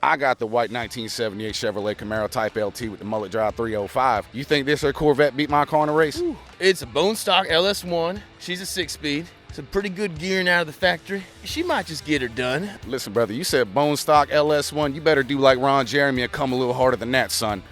I got the white 1978 Chevrolet Camaro Type LT with the mullet drive 305. You think this her Corvette beat my car in a race? Ooh, it's a bone stock LS1. She's a 6-speed. Some pretty good gearing out of the factory. She might just get her done. Listen, brother, you said bone stock LS1. You better do like Ron Jeremy and come a little harder than that, son.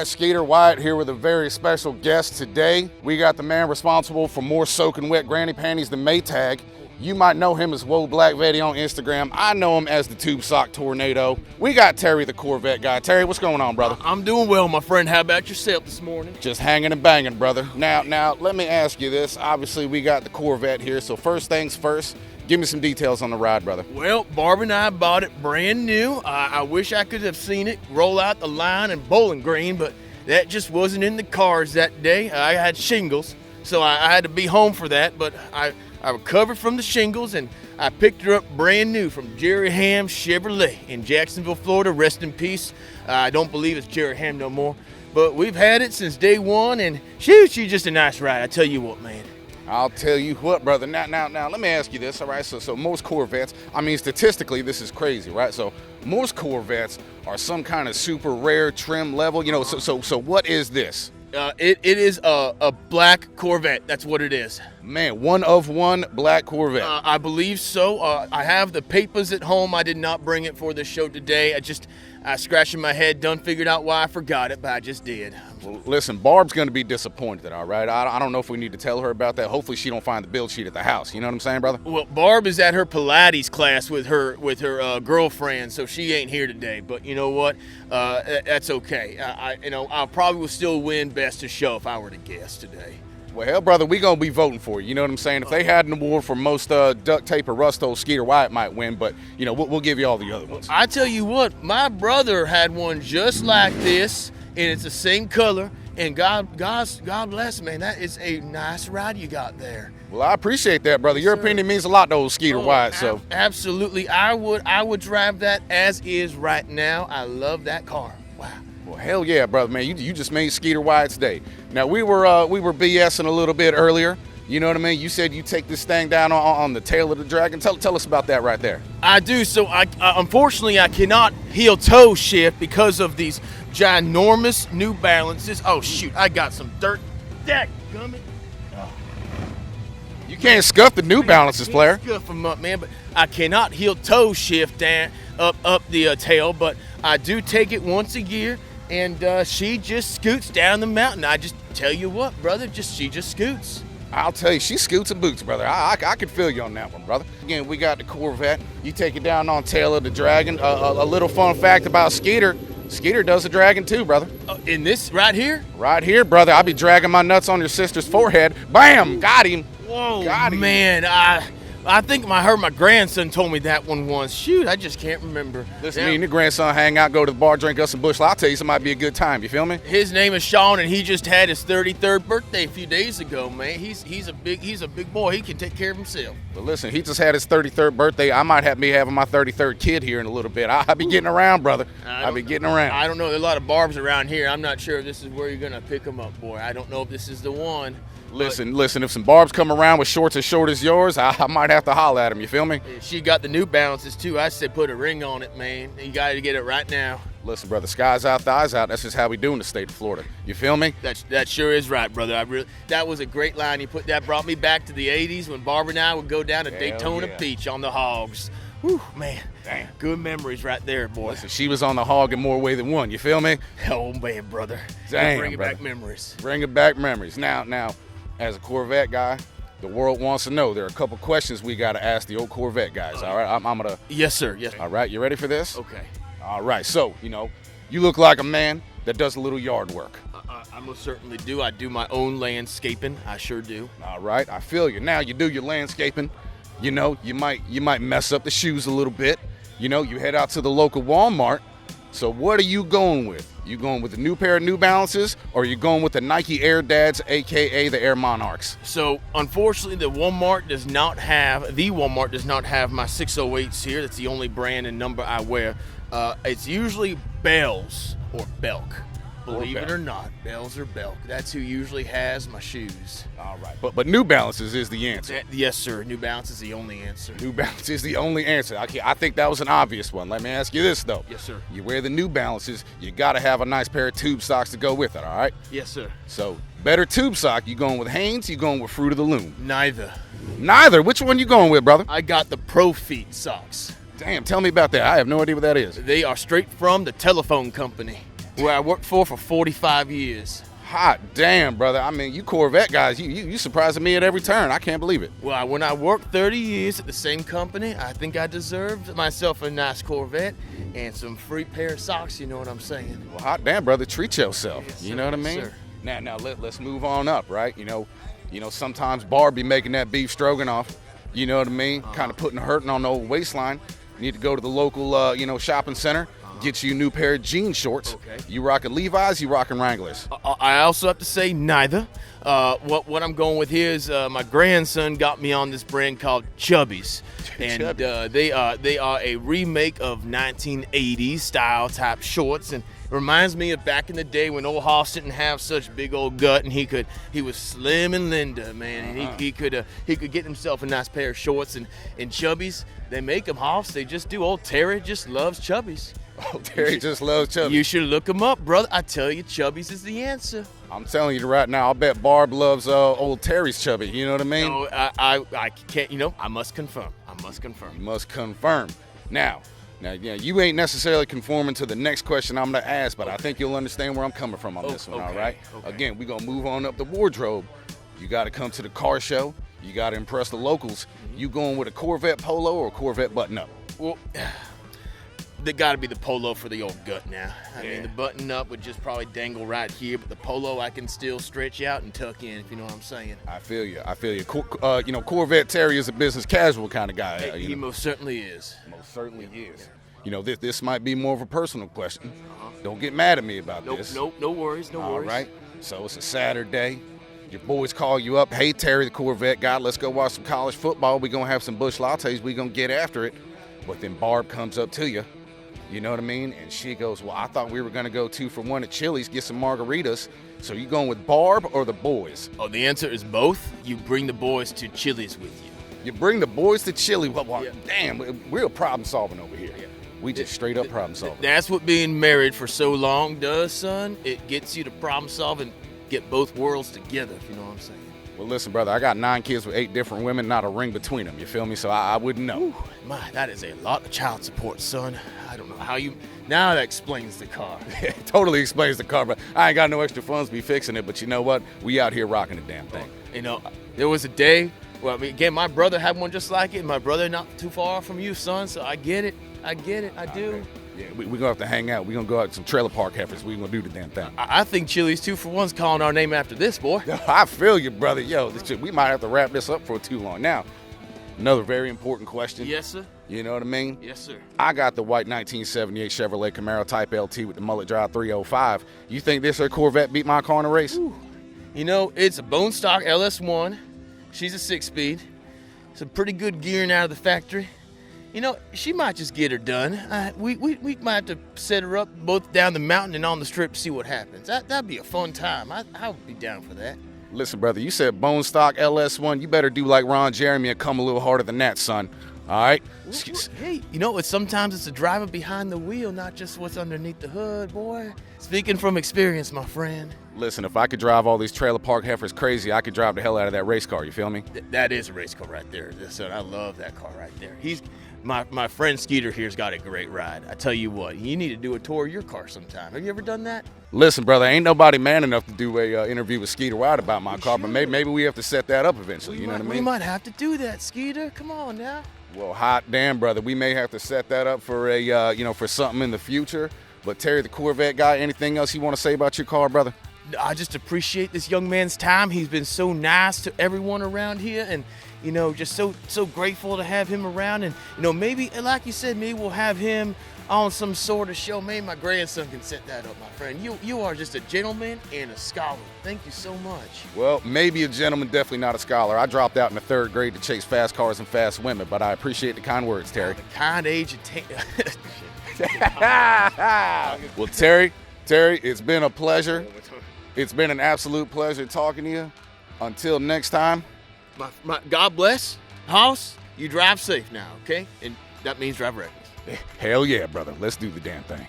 Skeeter Wyatt here with a very special guest today. We got the man responsible for more soaking wet granny panties than Maytag. You might know him as Whoa Black Vetty on Instagram. I know him as the Tube Sock Tornado. We got Terry the Corvette guy. Terry, what's going on, brother? I'm doing well, my friend. How about yourself this morning? Just hanging and banging, brother. Now, let me ask you this. Obviously, we got the Corvette here, so first things first, give me some details on the ride, brother. Well, Barb and I bought it brand new. I wish I could have seen it roll out the line in Bowling Green, but that just wasn't in the cards that day. I had shingles, so I had to be home for that, but I recovered from the shingles, and I picked her up brand new from Jerry Ham Chevrolet in Jacksonville, Florida. Rest in peace. I don't believe it's Jerry Ham no more, but we've had it since day one, and she's just a nice ride. I tell you what, man. I'll tell you what, brother. Now, let me ask you this, all right? So most Corvettes, I mean, statistically, this is crazy, right? So most Corvettes are some kind of super rare trim level, you know, so what is this? It is a black Corvette. That's what it is. Man, one of one black Corvette. I believe so. I have the papers at home. I did not bring it for the show today. I scratching my head, done figured out why I forgot it, but I just did. Well, listen, Barb's going to be disappointed, all right? I don't know if we need to tell her about that. Hopefully she don't find the build sheet at the house. You know what I'm saying, brother? Well, Barb is at her Pilates class with her girlfriend, so she ain't here today. But you know what? That's okay. I probably will still win Best of Show if I were to guess today. Well, hell, brother, we gonna be voting for you. You know what I'm saying? If they had an award for most duct tape or rust, old Skeeter Wyatt might win, but you know we'll give you all the other ones. I tell you what, my brother had one just like this, and it's the same color. And God bless, man. That is a nice ride you got there. Well, I appreciate that, brother. Your opinion means a lot to old Skeeter Wyatt. So absolutely, I would drive that as is right now. I love that car. Wow. Well, hell yeah, brother, man. You just made Skeeter Wyatt's day. Now, we were BSing a little bit earlier. You know what I mean? You said you take this thing down on the tail of the dragon. Tell us about that right there. I do. So, unfortunately, I cannot heel-toe shift because of these ginormous New Balances. Oh, shoot. I got some dirt. Dadgummit. You can't scuff the New Balances, player. Scuff them up, man. But I cannot heel-toe shift down up the tail, but I do take it once a year, and she just scoots down the mountain. I just tell you what, brother, she just scoots. I'll tell you, she scoots and boots, brother. I can feel you on that one, brother. Again, we got the Corvette. You take it down on tail of the Dragon. A little fun fact about Skeeter. Skeeter does the Dragon too, brother. In this right here? Right here, brother. I'll be dragging my nuts on your sister's forehead. Bam! Got him. Whoa, got him. Man. I think I heard my grandson told me that one once. Shoot, I just can't remember. Listen, me and your grandson hang out, go to the bar, drink us some Busch Light. I'll tell you, it might be a good time. You feel me? His name is Sean, and he just had his 33rd birthday a few days ago, man. He's a big boy. He can take care of himself. But listen, he just had his 33rd birthday. I might be having my 33rd kid here in a little bit. I'll be getting around, brother. I'll be getting around. I don't know. There's a lot of Barbs around here. I'm not sure if this is where you're going to pick them up, boy. I don't know if this is the one. Listen, if some Barbs come around with shorts as short as yours, I might have to holler at him, you feel me? She got the New Balances, too. I said put a ring on it, man. You got to get it right now. Listen, brother, sky's out, thighs out. That's just how we do in the state of Florida. You feel me? That sure is right, brother. That was a great line you put. That brought me back to the 80s when Barbara and I would go down to Daytona Beach on the hogs. Whew, man. Damn. Good memories right there, boy. Listen, she was on the hog in more way than one. You feel me? Oh, man, brother. Damn, bring it back memories. Bring it back memories. Now, as a Corvette guy, the world wants to know. There are a couple questions we got to ask the old Corvette guys, all right? I'm going to... Yes, sir. Yes. All right, you ready for this? Okay. All right, so, you look like a man that does a little yard work. I most certainly do. I do my own landscaping. I sure do. All right, I feel you. Now, you do your landscaping. You might mess up the shoes a little bit. You head out to the local Walmart, So what are you going with? You going with a new pair of New Balances, or are you going with the Nike Air Dads, aka the Air Monarchs? So unfortunately, the Walmart does not have my 608s here. That's the only brand and number I wear. It's usually Bells or Belk. Believe it or not, Bells or Belk. That's who usually has my shoes. All right. But New Balances is the answer. Yes, sir. New Balance is the only answer. New Balance is the only answer. I think that was an obvious one. Let me ask you this, though. Yes, sir. You wear the New Balances, you got to have a nice pair of tube socks to go with it, all right? Yes, sir. So, better tube sock, you going with Hanes, you going with Fruit of the Loom? Neither. Neither? Which one you going with, brother? I got the Pro Feet socks. Damn, tell me about that. I have no idea what that is. They are straight from the telephone company where I worked for 45 years. Hot damn, brother. I mean, you Corvette guys, you surprising me at every turn. I can't believe it. Well, when I worked 30 years at the same company, I think I deserved myself a nice Corvette and some free pair of socks, you know what I'm saying? Well, hot damn, brother. Treat yourself. Yes, you know what I mean? sir. Now let's move on up, right? You know, sometimes Barb be making that beef stroganoff. You know what I mean? Kind of putting hurting on the old waistline. You need to go to the local, shopping center. Get you a new pair of jean shorts. Okay. You rocking Levi's, you rocking Wranglers. I also have to say neither. What I'm going with here is my grandson got me on this brand called Chubbies, and they are a remake of 1980s style type shorts, and it reminds me of back in the day when old Hoss didn't have such big old gut, and he was slim and Linda, man, and he could get himself a nice pair of shorts, and Chubbies, they make them, Hoss. They just do. Old Terry just loves Chubbies. Oh, Terry just loves Chubbies. You should look them up, brother. I tell you, Chubbies is the answer. I'm telling you right now, I'll bet Barb loves old Terry's chubby. You know what I mean? No, I can't. I must confirm. You must confirm. Now, you ain't necessarily conforming to the next question I'm going to ask, but I think you'll understand where I'm coming from on this one, all right? Okay. Again, we're going to move on up the wardrobe. You got to come to the car show. You got to impress the locals. You going with a Corvette Polo or a Corvette button-up? Well, they got to be the Polo for the old gut now. I mean, the button-up would just probably dangle right here, but the Polo I can still stretch out and tuck in, if you know what I'm saying. I feel you. Corvette Terry is a business casual kind of guy. He most certainly is. Most certainly is. This might be more of a personal question. Don't get mad at me about this. Nope, no worries, no worries. All right. So it's a Saturday. Your boys call you up. Hey, Terry, the Corvette guy, let's go watch some college football. We're going to have some Busch Lattes. We're going to get after it. But then Barb comes up to you. You know what I mean? And she goes, well, I thought we were going to go 2 for 1 at Chili's, get some margaritas. So you going with Barb or the boys? Oh, the answer is both. You bring the boys to Chili's with you. You bring the boys to Chili. Well, damn, real problem solving over here. Yeah. We just straight up problem solving. That's what being married for so long does, son. It gets you to problem solve and get both worlds together, if you know what I'm saying. Well, listen, brother, I got 9 kids with 8 different women, not a ring between them. You feel me? So I wouldn't know. Ooh, that is a lot of child support, son. I don't know how you. Now that explains the car. It totally explains the car, but I ain't got no extra funds to be fixing it. But you know what? We out here rocking the damn thing. There was a day. Well, again, my brother had one just like it. My brother not too far from you, son. So I get it. I do. Yeah, we're going to have to hang out. We're going to go out to some trailer park heifers. We're going to do the damn thing. I think Chili's 2 for 1's calling our name after this, boy. I feel you, brother. Yo, we might have to wrap this up for too long. Now, another very important question. Yes, sir. You know what I mean? Yes, sir. I got the white 1978 Chevrolet Camaro Type LT with the mullet drive 305. You think this or Corvette beat my car in a race? Ooh. It's a bone stock LS1. She's a 6-speed. Some pretty good gearing out of the factory. She might just get her done. We might have to set her up both down the mountain and on the strip to see what happens. That'd be a fun time. I would be down for that. Listen, brother, you said bone stock LS1. You better do like Ron Jeremy and come a little harder than that, son. All right? Hey, sometimes it's the driver behind the wheel, not just what's underneath the hood, boy. Speaking from experience, my friend. Listen, if I could drive all these trailer park heifers crazy, I could drive the hell out of that race car. You feel me? That is a race car right there. Son, I love that car right there. My friend Skeeter here's got a great ride. I tell you what, you need to do a tour of your car sometime. Have you ever done that? Listen, brother, ain't nobody man enough to do a interview with Skeeter Wild about my car, but maybe we have to set that up eventually. You know what I mean? We might have to do that, Skeeter. Come on now. Well, hot damn, brother. We may have to set that up for for something in the future. But Terry, the Corvette guy, anything else you want to say about your car, brother? I just appreciate this young man's time. He's been so nice to everyone around here, and just so grateful to have him around. And, maybe, like you said, maybe we'll have him on some sort of show. Maybe my grandson can set that up, my friend. You are just a gentleman and a scholar. Thank you so much. Well, maybe a gentleman, definitely not a scholar. I dropped out in the 3rd grade to chase fast cars and fast women, but I appreciate the kind words, Terry. The kind age of Well, Terry, it's been a pleasure. It's been an absolute pleasure talking to you. Until next time. God bless. Hoss, you drive safe now, okay? And that means drive reckless. Hell yeah, brother. Let's do the damn thing.